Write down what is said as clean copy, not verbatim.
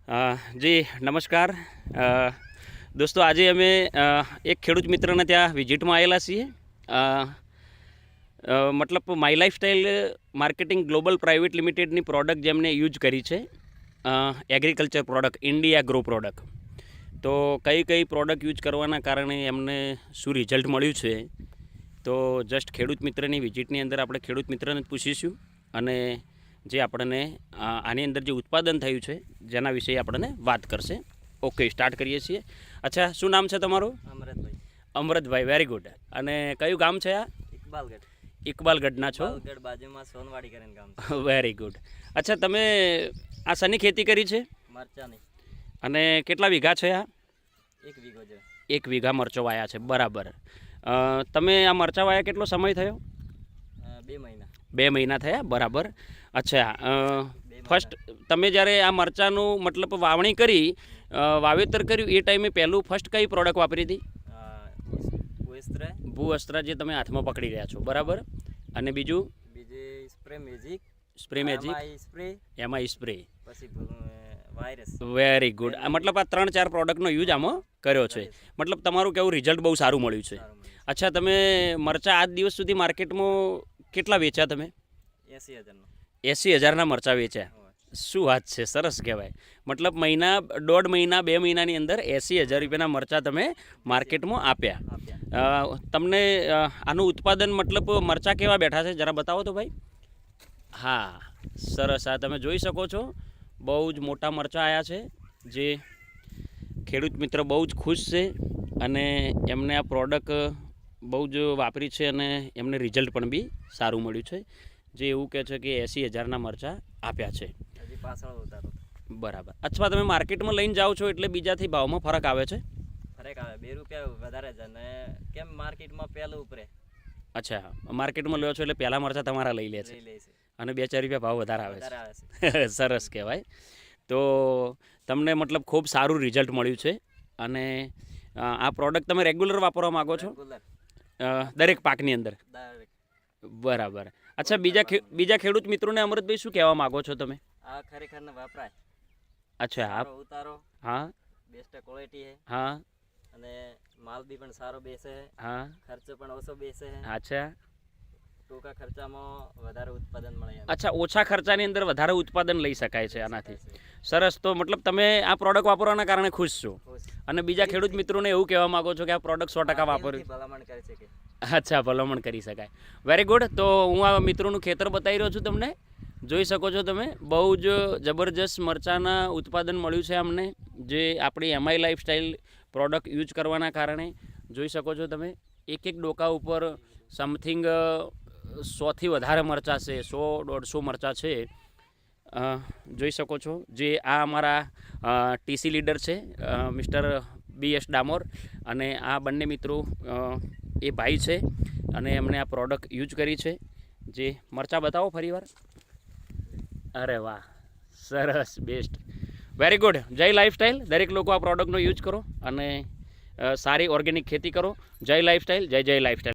જી નમસ્કાર દોસ્તો, આજે અમે એક ખેડૂત મિત્રને ત્યાં વિઝિટમાં આવેલા છીએ. મતલબ my lifestyle marketing global private લિમિટેડની પ્રોડક્ટ જેમને યુઝ કરી છે, agriculture product, India grow product. તો કઈ કઈ પ્રોડક્ટ યુઝ કરવાના કારણે એમને શું રિઝલ્ટ મળ્યું છે, તો જસ્ટ ખેડૂત મિત્રની વિઝિટની અંદર આપણે ખેડૂત મિત્રને જ પૂછીશું અને જે આપણને આની અંદર જે ઉત્પાદન થયું છે જેના વિશે આપણને વાત કરશે. ઓકે, સ્ટાર્ટ કરીએ છીએ. અચ્છા, શું નામ છે તમારું? અમરતભાઈ. Amratbhai, very good. અને કયું ગામ છે આ? ઇકબાલગઢ. ઇકબાલગઢના છો? ઇકબાલગઢ બાજુમાં સોનવાડી કરીને ગામ છે. Very good. અચ્છા, તમે આ શેની ખેતી કરી છે? મરચાની. અને કેટલા વીઘા છે આ? 1 વીઘો છે. 1 વીઘા મરચો વાયા છે, બરાબર. તમે આ મરચા વાયા કેટલો સમય થયો? 2 મહિના. 2 મહિના થયા, બરાબર. અચ્છા, ફર્સ્ટ તમે જ્યારે આ મરચાંનું મતલબ વાવણી કરી, વાવેતર કર્યું એ ટાઈમે પહેલું ફર્સ્ટ કઈ પ્રોડક્ટ વાપરી હતી? ભૂઅસ્ત્ર, જે તમે હાથમાં પકડી રહ્યા છો, બરાબર. અને બીજું? Spray magic. સ્પ્રે મેજિક, એમાં સ્પ્રે, પછી વાયરસ. Very good. મતલબ આ 3-4 પ્રોડક્ટનો યુઝ આમાં કર્યો છે. મતલબ તમારું કેવું રિઝલ્ટ બહુ સારું મળ્યું છે. અચ્છા, તમે મરચાં આજ દિવસ સુધી માર્કેટમાં કેટલા વેચ્યા તમે? 80,000. 80,000ના મરચાં વેચ્યા. શું વાત છે, સરસ કહેવાય. મતલબ મહિના, 1.5 મહિના, 2 મહિનાની અંદર 80,000 રૂપિયાના મરચાં તમે માર્કેટમાં આપ્યા. તમને આનું ઉત્પાદન, મતલબ મરચાં કેવા બેઠા છે જરા બતાવો તો ભાઈ. હા, સરસ. આ તમે જોઈ શકો છો, બહુ જ મોટા મરચાં આવ્યા છે, જે ખેડૂત મિત્ર બહુ જ ખુશ છે અને એમને આ પ્રોડક્ટ બહુ જ વાપરી છે અને એમને રિઝલ્ટ પણ બી સારું મળ્યું છે. જે એવું કહે છે કે 80,000ના મરચાં આપ્યા છે. હજી પાછળ ઉતારો. બરાબર. અથવા તમે માર્કેટમાં લઈને જાઓ છો એટલે બીજાથી ભાવમાં ફરક આવે છે? ફરક આવે, 2 રૂપિયા વધારે છે. ને કેમ માર્કેટમાં પહેલું ઉપરે. અચ્છા, માર્કેટમાં લો છો એટલે પહેલાં મરચાં તમારા લઈ લે છે અને 2-4 રૂપિયા ભાવ વધારે આવે છે. સરસ કહેવાય. તો તમને મતલબ ખૂબ સારું રિઝલ્ટ મળ્યું છે અને આ પ્રોડક્ટ તમે રેગ્યુલર વાપરવા માગો છો દરેક પાકની અંદર? બરાબર. અચ્છા, બીજા ખેડૂત મિત્રોને અમૃતભાઈ શું કહેવા માગો છો તમે? આ ખરેખર ને વાપરાય. અચ્છા, હા, ઉતારો. હા, બેસ્ટ ક્વોલિટી છે. હા. અને માલ બી પણ સારો બેસે છે. હા, ખર્ચો પણ ઓછો બેસે છે. અચ્છા, ટૂંકા ખર્ચામાં વધારે ઉત્પાદન મળે. અચ્છા, ઓછા ખર્ચાની અંદર વધારે ઉત્પાદન લઈ શકાય છે આનાથી. સરસ. તો મતલબ તમે આ પ્રોડક્ટ વાપરવાના કારણે ખુશ છો અને બીજા ખેડૂત મિત્રોને એવું કહેવા માગો છો કે આ પ્રોડક્ટ 100% વાપરવી? ભલામણ કરી શકે. અચ્છા, ભલામણ કરી શકાય. Very good. તો હું આ મિત્રોનું ખેતર બતાવી રહ્યો છું તમને. જોઈ શકો છો તમે, બહુ જ જબરજસ્ત મરચાંના ઉત્પાદન મળ્યું છે અમને, જે આપણી એમઆઈ લાઈફસ્ટાઈલ પ્રોડક્ટ યુઝ કરવાના કારણે. જોઈ શકો છો તમે, એક ડોકા ઉપર સમથિંગ 100થી વધારે મરચાં છે, 100-150 મરચાં છે. જોઈ શકો છો, જે આ અમારા ટીસી લીડર છે મિસ્ટર BS ડામોર, અને આ બંને મિત્રો એ ભાઈ છે અને એમણે આ પ્રોડક્ટ યુઝ કરી છે. જે મરચાં બતાવો ફરીવાર. અરે વાહ, સરસ, બેસ્ટ, વેરી ગુડ. જય લાઈફસ્ટાઈલ. દરેક લોકો આ પ્રોડક્ટનો યુઝ કરો અને સારી ઓર્ગેનિક ખેતી કરો. જય લાઈફસ્ટાઈલ, જય લાઈફસ્ટાઈલ.